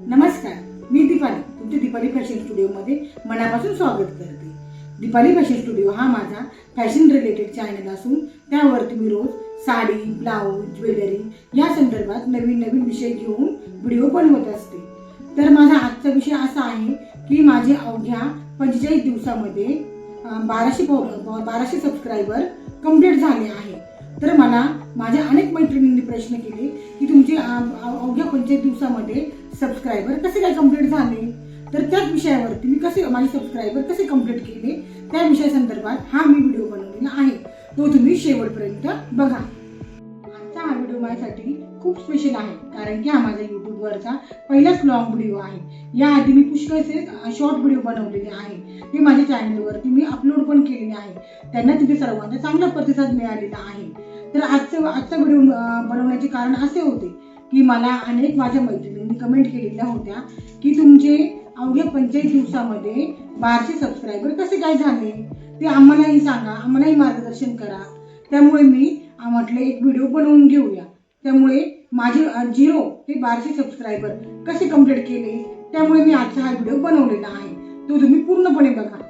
नमस्कार, मी दीपाली तुमच्या दीपाली फॅशन स्टुडिओमध्ये मनापासून स्वागत करते। दीपाली फॅशन स्टुडिओ हा माझा फॅशन रिलेटेड चॅनल असून त्यावरती मी रोज साडी, ब्लाऊज, ज्वेलरी या संदर्भात नवीन नवीन विषय घेऊन व्हिडिओ बनवत असते। तर माझा आजचा विषय असा आहे की माझे अवघ्या 45 दिवसामध्ये 1200 सबस्क्रायबर कंप्लीट झाले आहे। तर मला माझ्या अनेक मैत्रिणींनी प्रश्न केले की तुमचे अवघ्या 45 दिवसामध्ये सबस्क्रायबर कसे काय कंप्लीट झाले। तर त्याच विषयावरती मी कसे माझे सबस्क्रायबर कसे कंप्लीट केले त्या विषयासंदर्भात हा मी व्हिडिओ बनवलेला आहे, तो तुम्ही शेवटपर्यंत बघा। आजचा हा व्हिडिओ माझ्यासाठी खूप स्पेशल आहे कारण की हा माझा यूट्यूबवरचा पहिलाच लॉंग व्हिडिओ आहे। याआधी मी पुष्कळसे शॉर्ट व्हिडिओ बनवलेले आहे, ते माझ्या चॅनलवरती मी अपलोड पण केलेले आहे, त्यांना तिथे सर्वांचा चांगला प्रतिसाद मिळालेला आहे। तर आजचा व्हिडिओ बनवण्याचे कारण असे होते की मला अनेक माझ्या मैत्रिणींनी कमेंट केलेल्या होत्या की तुमचे अवघ्या 45 दिवसामध्ये 1200 सबस्क्रायबर कसे काय झाले ते आम्हालाही सांगा, आम्हालाही मार्गदर्शन करा। त्यामुळे मी म्हटले एक व्हिडिओ बनवून घेऊया। त्यामुळे माझे 0 ते 1200 सबस्क्रायबर कसे कंप्लीट केले त्यामुळे मी आजचा हा व्हिडिओ बनवलेला आहे, तो तुम्ही पूर्णपणे बघा।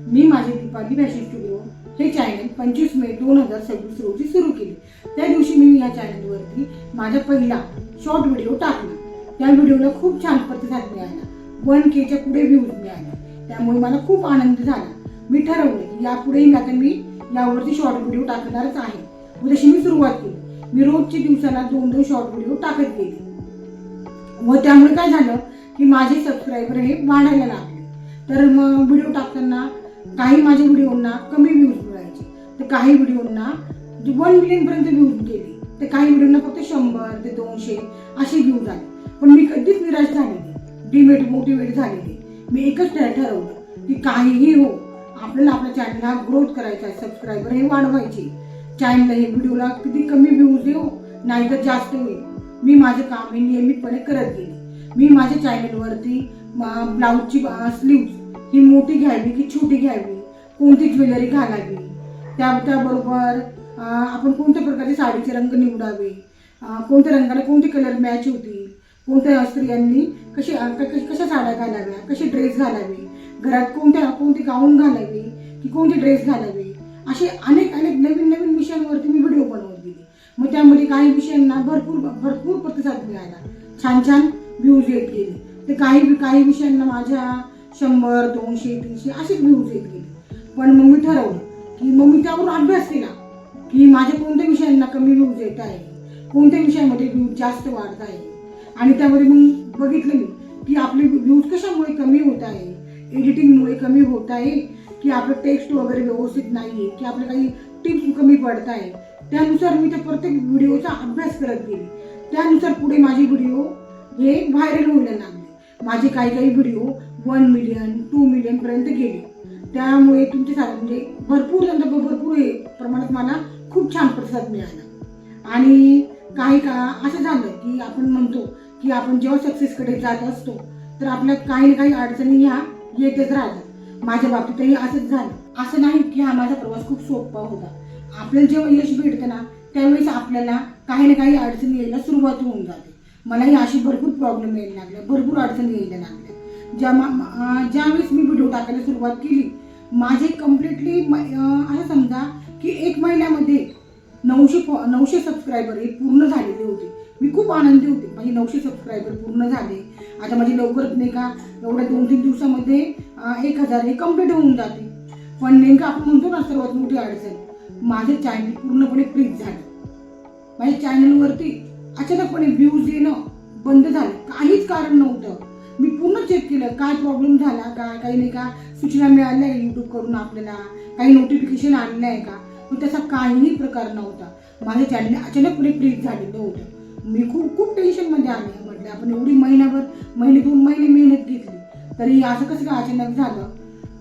मी माझे दीपाली फॅशन स्टुडिओ हे चॅनल 25 मे 2026 रोजी सुरू केले। त्या दिवशी मी या चॅनलवरती माझा पहिला शॉर्ट व्हिडिओ टाकला। त्या व्हिडिओला खूप छान प्रतिसाद मिळाला, 1K च्या पुढे व्ह्यूज मिळाले। त्यामुळे मला खूप आनंद झाला। मी ठरवले की यापुढेही आता मी यावरती शॉर्ट व्हिडिओ टाकणारच आहे व तशी मी सुरुवात केली। मी रोजच्या दिवसाला 2-2 शॉर्ट व्हिडिओ टाकत गेले व त्यामुळे काय झालं की माझे सबस्क्रायबर हे वाढायला लागले। तर मग व्हिडिओ टाकताना काही माझ्या व्हिडिओंना कमी व्ह्यूज मिळायचे, तर काही व्हिडिओंना 1 मिलियन पर्यंत व्ह्यूज गेले, तर काही व्हिडिओंना फक्त 100 ते 200 असे व्ह्यूज आले। पण मी कधीच निराश झाले, मोटिवेट झालेले। मी एकच ठरवलं की काहीही हो, आपल्याला आपल्या चॅनलला ग्रोथ करायचा आहे, सबस्क्रायबर हे वाढवायचे। चॅनलला हे व्हिडिओला किती कमी व्ह्यूज येऊ नाही तर जास्त होईल, मी माझे काम हे नियमितपणे करत गेले। मी माझ्या चॅनलवरती ब्लाऊजची स्लीव्ज ही मोठी घ्यावी की छोटी घ्यावी, कोणती ज्वेलरी घालावी, त्याबरोबर आपण कोणत्या प्रकारचे साडीचे रंग निवडावे, कोणत्या रंगाला कोणते कलर मॅच होतील, कोणत्या स्त्रियांनी कशा साड्या घालाव्या, कसे ड्रेस घालावे, घरात कोणते गाऊन घालावे की कोणते ड्रेस घालावे, असे अनेक नवीन विषयांवरती मी व्हिडिओ बनवत गेले। मग त्यामध्ये काही विषयांना भरपूर प्रतिसाद मिळाला, छान व्ह्यूज येत गेले। तर काही विषयांना माझ्या 100, 200, 300 असेच व्ह्यूज येत गेले। पण मग मी ठरवलं की मग मी त्यावर अभ्यास केला की माझ्या कोणत्या विषयांना कमी व्ह्यूज येत आहे, कोणत्या विषयामध्ये व्ह्यूज जास्त वाढत आहे। आणि त्यामध्ये मग बघितलं मी की आपले व्ह्यूज कशामुळे कमी होत आहे, एडिटिंगमुळे कमी होत आहे की आपलं टेक्स्ट वगैरे व्यवस्थित नाहीये की आपल्या काही टिप्स कमी पडत आहे। त्यानुसार मी त्या प्रत्येक व्हिडिओचा अभ्यास करत गेले। त्यानुसार पुढे माझे व्हिडिओ हे व्हायरल व्हायला लागले। माझे काही व्हिडिओ 1 मिलियन 2 मिलियन पर्यंत गेले। त्यामुळे तुमचे म्हणजे भरपूर प्रमाणात मला खूप छान प्रतिसाद मिळाला। आणि असं झालं की आपण म्हणतो की आपण जेव्हा सक्सेसकडे जात असतो तर आपल्या काही ना काही अडचणी ह्या येतच राहतात। माझ्या बाबतीतही असंच झालं। असं नाही की हा माझा प्रवास खूप सोपा होता। आपल्याला जेव्हा यश भेटतं ना त्यावेळेस आपल्याला काही ना काही अडचणी यायला सुरुवात होऊन जाते। मलाही अशी भरपूर प्रॉब्लेम यायला लागले, भरपूर अडचणी यायला लागल्या। ज्यावेळेस मी व्हिडिओ टाकायला सुरुवात केली, माझे कम्प्लिटली असं समजा की 1 महिन्यामध्ये 900 सबस्क्रायबर हे पूर्ण झालेले होते। मी खूप आनंदी होते, माझे 900 सबस्क्रायबर पूर्ण झाले। आता माझी लवकरच नाही का एवढ्या 2-3 दिवसामध्ये 1000 हे कंप्लीट होऊन जाते। पण नेमकं आपण म्हणतो ना सर्वात मोठी अडचण, माझे चॅनल पूर्णपणे फ्रीज झालं। माझ्या चॅनलवरती अचानकपणे व्ह्यूज येणं बंद झालं, काहीच कारण नव्हतं। मी पूर्ण चेक केलं काय प्रॉब्लेम झाला का, काही नाही का सूचना मिळाल्या आहे यूट्यूबकडून, आपल्याला काही नोटिफिकेशन आलेलं आहे का, पण त्याचा काहीही प्रकार नव्हता। माझ्या चॅनल अचानकपणे फ्रीज झालेलं होतं। मी खूप टेन्शनमध्ये आले। म्हटलं आपण एवढी 2 महिने मेहनत घेतली तरी असं कसं काय अचानक झालं।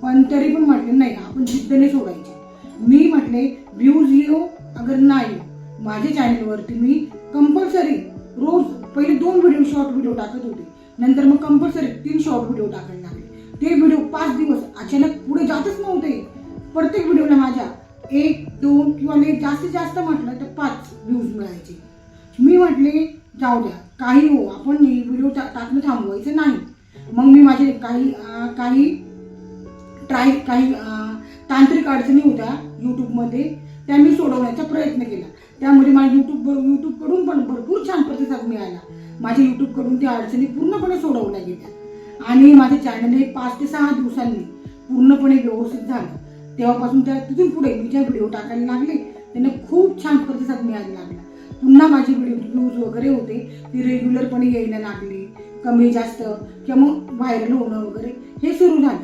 पण तरी पण म्हटलं नाही, आपण जिद्दने सोडायची। मी म्हटले व्ह्यूज येऊ अगर नाही, माझ्या चॅनलवरती मी कंपल्सरी रोज पहिले 2 शॉर्ट व्हिडिओ टाकत होते, नंतर मग कंपल्सरी 3 शॉर्ट व्हिडिओ टाकायला लागले। ते व्हिडिओ 5 दिवस अचानक पुढे जातच नव्हते। प्रत्येक व्हिडिओला माझ्या 1, 2 किंवा जास्तीत जास्त म्हटलं तर 5 व्ह्यूज मिळायचे। मी म्हटले जाऊ द्या, काही हो, आपण व्हिडिओ टाकणं थांबवायचं नाही. मग मी माझे काही तांत्रिक अडचणी होत्या यूट्यूबमध्ये, त्या मी सोडवण्याचा प्रयत्न केला. त्यामध्ये मला यूट्यूबकडून पण भरपूर छान प्रतिसाद मिळाला. माझ्या यूट्यूबकडून त्या अडचणी पूर्णपणे सोडवल्या गेल्या आणि माझ्या चॅनल 5 ते 6 दिवसांनी पूर्णपणे व्यवस्थित झालं. तेव्हापासून तिथून पुढे मी ज्या व्हिडिओ टाकायला लागले त्यांना खूप छान प्रतिसाद मिळायला लागला. पुन्हा माझे व्ह्यूज वगैरे होते ते रेग्युलरपणे यायला लागले. कमी जास्त किंवा मग व्हायरल होणं वगैरे हे सुरू झालं.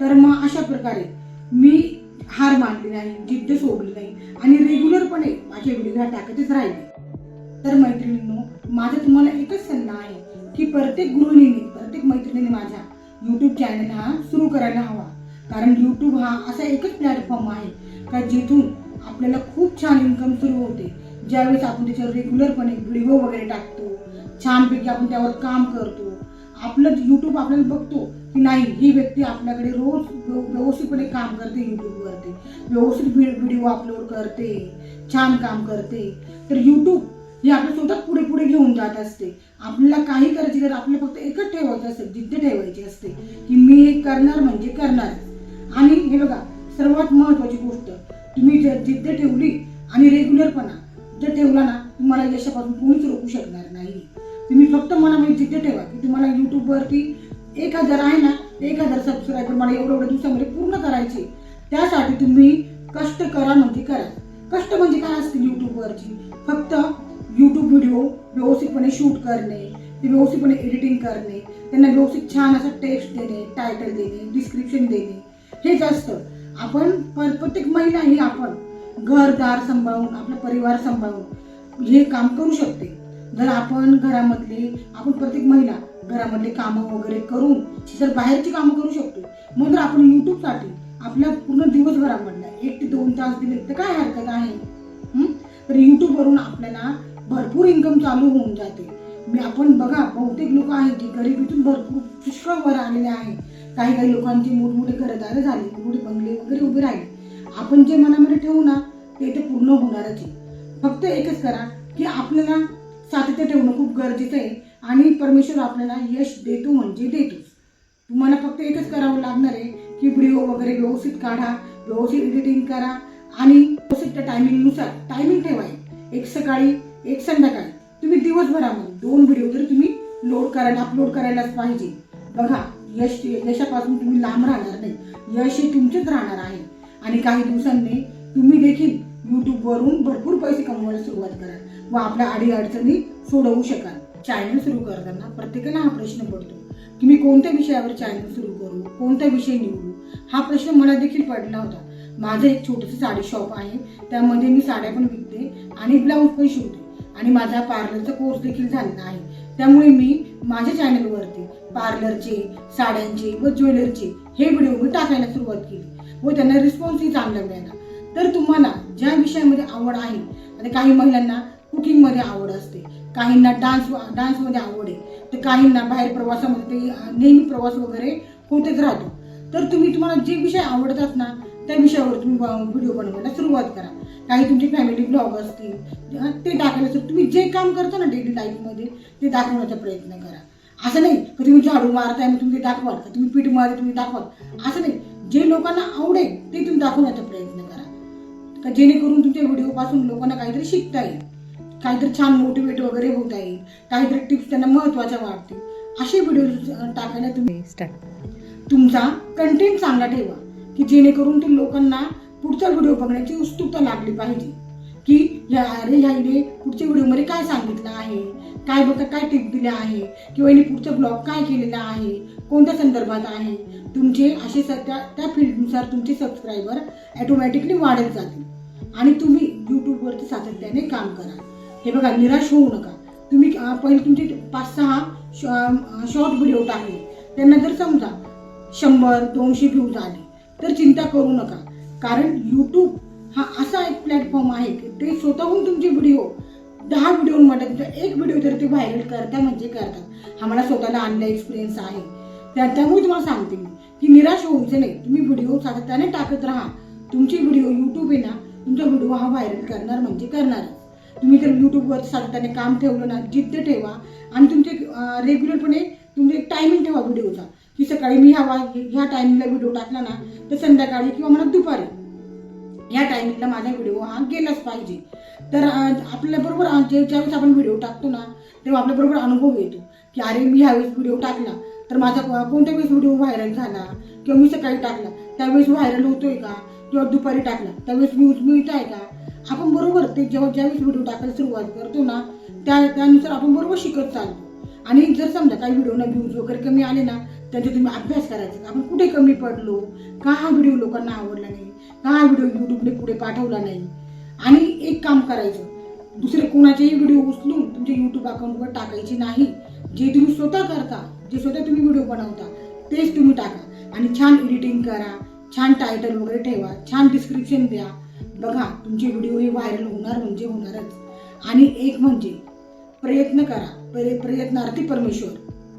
तर मग अशा प्रकारे मी हार मानली नाही, जिद्द सोडली नाही आणि रेग्युलरपणे माझे व्हिडिओ टाकतच राहिले. तर मैत्रिणींनो, माझा तुम्हाला एकच सल्ला आहे की प्रत्येक गृहिणीने, प्रत्येक मैत्रिणीने माझा यूट्यूब चॅनल हा सुरू करायला हवा. कारण यूट्यूब हा असा एकच प्लॅटफॉर्म आहे का जिथून आपल्याला खूप छान इन्कम सुरू होते. ज्यावेळेस आपण त्याच्यावर रेग्युलरपणे व्हिडिओ वगैरे टाकतो, छानपैकी आपण त्यावर काम करतो, आपलं यूट्यूब आपल्याला बघतो की नाही, ही व्यक्ती आपल्याकडे रोज व्यवस्थितपणे काम करते, यूट्यूबवरती व्यवस्थित व्हिडिओ अपलोड करते, छान काम करते. तर यूट्यूब हे आपल्या स्वतः पुढे पुढे घेऊन जात असते. आपल्याला काही करायची तर आपल्याला फक्त एकच ठेवायचं असते, जिद्द ठेवायची असते की मी हे करणार म्हणजे करणार. आणि हे बघा, सर्वात महत्त्वाची गोष्ट, तुम्ही जर जिद्द ठेवली आणि रेग्युलरपणा जर ठेवला ना, तुम्हाला यशापासून कोणीच रोखू शकणार नाही. तुम्ही फक्त मनामध्ये जिद्द ठेवा की तुम्हाला यूट्यूबवरती 1000 आहे ना, 1000 सबस्क्रायबर मला एवढ्या दिवसामध्ये पूर्ण करायचे. त्यासाठी तुम्ही कष्ट करा म्हणजे करा. कष्ट म्हणजे काय असते यूट्यूबवरची? फक्त यूट्यूब व्हिडिओ व्यवस्थितपणे शूट करणे, ते व्यवस्थितपणे एडिटिंग करणे, त्यांना व्यवस्थित छान असं टेक्स्ट देणे, टायटल देणे, डिस्क्रिप्शन देणे, हेच असतं. आपण प्रत्येक महिला ही आपण घरदार सांभाळून, आपला परिवार सांभाळून हे काम करू शकते. जर आपण प्रत्येक महिला घरामधले कामं वगैरे करून जर बाहेरची कामं करू शकतो, मग जर आपण यूट्यूबसाठी आपल्या पूर्ण दिवसभरामधला 1 ते 2 तास दिले तर काय हरकत आहे? तर यूट्यूबवरून आपल्याला भरपूर इन्कम चालू होऊन जाते. आपण बघा, बहुतेक लोक आहेत की गरिबीतून भरपूर पुष्कळ वर आलेले आहे. काही लोकांचे मोठमोठे घरदार झाले, मोठे बंगले वगैरे उभे राहिले. आपण जे मनामध्ये ठेवू ना ते पूर्ण होणारच आहे. फक्त एकच करा की आपल्याला सातत्य ठेवणं खूप गरजेचं आहे आणि परमेश्वर आपल्याला यश देतो म्हणजे देतोच. तुम्हाला फक्त एकच करावं लागणार आहे की व्हिडिओ वगैरे व्यवस्थित काढा, व्यवस्थित एडिटिंग करा आणि व्यवस्थित टायमिंगनुसार टायमिंग ठेवा. एक सकाळी एक संध्याकाळी, तुम्ही दिवसभरामध्ये 2 व्हिडिओ जर तुम्ही अपलोड करायलाच पाहिजे. बघा, यशापासून तुम्ही लांब राहणार नाही, यश हे तुमचेच राहणार आहे. आणि काही दिवसांनी तुम्ही देखील यूट्यूबवरून भरपूर पैसे कमवायला सुरुवात कराल व आपल्या अडीअडचणी सोडवू शकाल. चॅनल सुरू करताना प्रत्येकाला हा प्रश्न पडतो की मी कोणत्या विषयावर चॅनल सुरू करू, कोणता विषय निवडू. हा प्रश्न मला देखील पडला होता. माझं एक छोटंसं साडी शॉप आहे, त्यामध्ये मी साड्या पण विकते आणि ब्लाऊज पण शिवते आणि माझा पार्लरचा कोर्स देखील झालेला आहे. त्यामुळे मी माझ्या चॅनलवरती पार्लरचे, साड्यांचे व ज्वेलरीचे हे व्हिडिओ मी टाकायला सुरुवात केली व त्यांना रिस्पॉन्सही चांगला मिळाला. तर तुम्हाला ज्या विषयामध्ये आवड आहे, आता काही महिलांना कुकिंगमध्ये आवड असते, काहींना डान्समध्ये आवड आहे, तर काहींना बाहेर प्रवासामध्ये ते नेहमी प्रवास वगैरे होतच राहतो. तर तुम्हाला जे विषय आवडतात ना त्या विषयावर तुम्ही व्हिडिओ बनवायला सुरुवात करा. काही तुमचे फॅमिली ब्लॉग असतील ते टाकायला, तुम्ही जे काम करता ना डेली लाईफमध्ये ते दाखवण्याचा प्रयत्न करा. असं नाही की तुम्ही झाडू मारताय मग तुम्ही ते दाखवाल, का तुम्ही पीठ मारताय तुम्ही दाखवाल, असं नाही. जे लोकांना आवडेल ते तुम्ही दाखवण्याचा प्रयत्न करा, का जेणेकरून तुमच्या व्हिडिओपासून लोकांना काहीतरी शिकता येईल, काहीतरी छान मोटिवेट वगैरे होता येईल, काहीतरी टिप्स त्यांना महत्त्वाच्या वाटतील. असे व्हिडिओ टाकायला तुम्ही तुमचा कंटेंट चांगला ठेवा की जेणेकरून ते लोकांना पुढचा व्हिडिओ बघण्याची उत्सुकता लागली पाहिजे की ह्याने पुढच्या व्हिडिओमध्ये काय सांगितलं आहे, काय टिप दिल्या आहे किंवा हिने पुढचा ब्लॉग काय केलेला आहे, कोणत्या संदर्भात आहे. तुमचे असे त्या फील्डनुसार तुमचे सबस्क्रायबर ऑटोमॅटिकली वाढत जातील आणि तुम्ही यूट्यूबवरती सातत्याने काम करा. हे बघा, निराश होऊ नका. तुम्ही पहिले तुमचे 5-6 शॉर्ट व्हिडिओ टाकले, त्यांना जर समजा 100-200 व्ह्यूज आले तर चिंता करू नका. कारण यूट्यूब हा असा एक प्लॅटफॉर्म आहे की ते स्वतःहून तुमचे व्हिडिओ 10 व्हिडिओमध्ये तुमचा एक व्हिडिओ जर ते व्हायरल करता म्हणजे करतात. हा मला स्वतःला आणला एक्सपिरियन्स आहे. त्यामुळे तुम्हाला सांगते मी की निराश होऊचं नाही. तुम्ही व्हिडिओ सातत्याने टाकत राहा. तुमचे व्हिडिओ यूट्यूब आहे ना, तुमचा व्हिडिओ हा व्हायरल करणार म्हणजे करणार. तुम्ही जर यूट्यूबवर सातत्याने काम ठेवलं ना, जिद्द ठेवा आणि तुमचे रेग्युलरपणे तुमचे एक टायमिंग ठेवा व्हिडिओचा, की सकाळी मी ह्या टायमिंगला व्हिडिओ टाकला ना तर संध्याकाळी किंवा मला दुपारी ह्या टायमिंगला माझा व्हिडिओ हा गेलाच पाहिजे. तर आपल्याला बरोबर ज्यावेळेस आपण व्हिडिओ टाकतो ना तेव्हा आपल्याबरोबर अनुभव येतो की अरे मी ह्यावेळेस व्हिडिओ टाकला तर माझा कोणत्या वेळेस व्हिडिओ व्हायरल झाला, किंवा मी सकाळी टाकला त्यावेळेस व्हायरल होतोय का, किंवा दुपारी टाकला त्यावेळेस व्ह्यूज मिळत आहे का. आपण बरोबर ते ज्यावेळेस व्हिडिओ टाकायला सुरुवात करतो ना त्यानुसार आपण बरोबर शिकत चालतो. आणि जर समजा काही व्हिडिओना व्ह्यूज वगैरे कमी आले ना त्याचा तुम्ही अभ्यास करायचा, आपण कुठे कमी पडलो, का हा व्हिडिओ लोकांना आवडला नाही, का हा व्हिडिओ यूट्यूबने पुढे पाठवला नाही. आणि एक काम करायचं, दुसरे कोणाचेही व्हिडिओ उचलून तुमच्या यूट्यूब अकाउंटवर टाकायचे नाही. जे तुम्ही स्वतः करता, जे स्वतः तुम्ही व्हिडिओ बनवता तेच तुम्ही टाका आणि छान एडिटिंग करा, छान टायटल वगैरे ठेवा, छान डिस्क्रिप्शन द्या. बघा तुमचे व्हिडिओ हे व्हायरल होणार म्हणजे होणारच. आणि एक म्हणजे प्रयत्न करा, प्रयत्नार्थी परमेश्वर.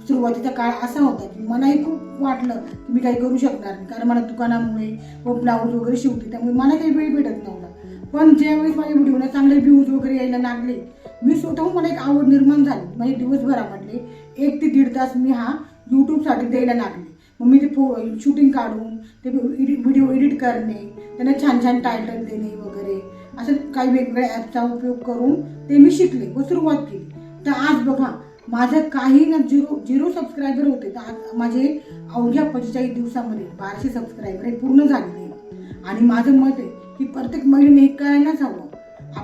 सुरुवातीचा काळ असा होता की मलाही खूप वाटलं की मी काही करू शकणार नाही, कारण मला दुकानामुळे व ब्लाऊज वगैरे शिवते त्यामुळे मला काही वेळ भेटत नव्हता. पण ज्यावेळेस माझ्या व्हिडिओला चांगले व्ह्यूज वगैरे यायला लागले, मी स्वतःहून मला एक आवड निर्माण झाली. म्हणजे दिवसभरामधले 1 ते 1.5 तास मी हा यूट्यूबसाठी द्यायला लागले. मग मी ते शूटिंग काढून ते व्हिडिओ एडिट करणे, त्यांना छान छान टायटल देणे वगैरे असं काही वेगवेगळ्या ॲपचा उपयोग करून ते मी शिकले व सुरुवात केली. तर आज बघा माझं काही ना झिरो सबस्क्रायबर होते, तर आज माझे अवघ्या 45 दिवसामध्ये 1200 सबस्क्रायबर हे पूर्ण झालेले. आणि माझं मत आहे की प्रत्येक महिलेने हे करायलाच हवं.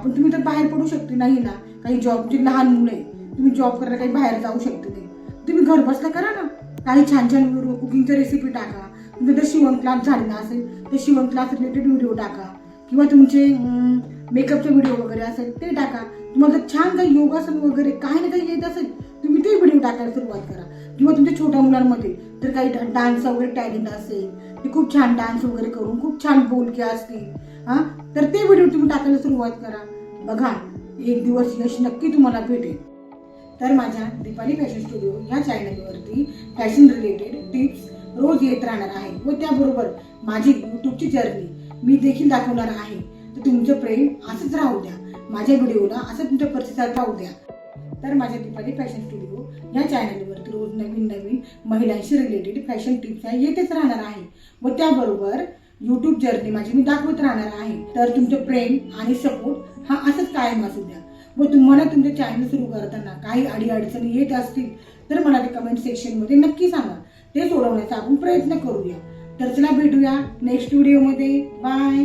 तुम्ही तर बाहेर पडू शकते नाही ना, काही जॉबची लहान मुलं आहे, तुम्ही जॉब करायला काही बाहेर जाऊ शकते नाही, तुम्ही घर बसला करा ना. काही छान छान व्हिडिओ, कुकिंगच्या रेसिपी टाका. तुमचं जर शिवण क्लास झालेला असेल तर शिवण क्लास रिलेटेड व्हिडिओ टाका, किंवा तुमचे मेकअपचे व्हिडिओ वगैरे असेल ते टाका. तुम्हाला जर छान काही योगासन वगैरे काही ना काही येत असेल तुम्ही ते व्हिडिओ टाकायला सुरुवात करा. किंवा तुमच्या छोट्या मुलांमध्ये जर काही डान्स वगैरे टॅलेंट असेल, ते खूप छान डान्स वगैरे करून खूप छान बोलके असतील तर ते व्हिडिओ तुम्ही टाकायला सुरुवात करा. बघा एक दिवस यश नक्की तुम्हाला भेटेल. तर माझ्या दीपाली फॅशन स्टुडिओ ह्या चॅनलवरती फॅशन रिलेटेड टिप्स रोज येत राहणार आहे व त्याबरोबर माझी यूट्यूबची जर्नी मी देखील दाखवणार आहे. तर तुमचं प्रेम असंच राहू द्या, माझ्या व्हिडिओला असं तुमचा प्रतिसाद राहू द्या. तर माझ्या दीपाली फॅशन स्टुडिओ ह्या चॅनलवरती रोज नवीन महिलांशी रिलेटेड फॅशन टिप्स येतच राहणार आहे व त्याबरोबर यूट्यूब जर्नी माझी मी दाखवत राहणार आहे. तर तुमचं प्रेम आणि सपोर्ट हा असंच कायम असू द्या. व तुम्हाला तुमचं चॅनल सुरू करताना काही अडीअडचणी येत असतील तर मला ते कमेंट सेक्शनमध्ये नक्की सांगा, ते सोडवण्याचा आपण प्रयत्न करूया. तर चला भेटूया नेक्स्ट व्हिडिओमध्ये. बाय.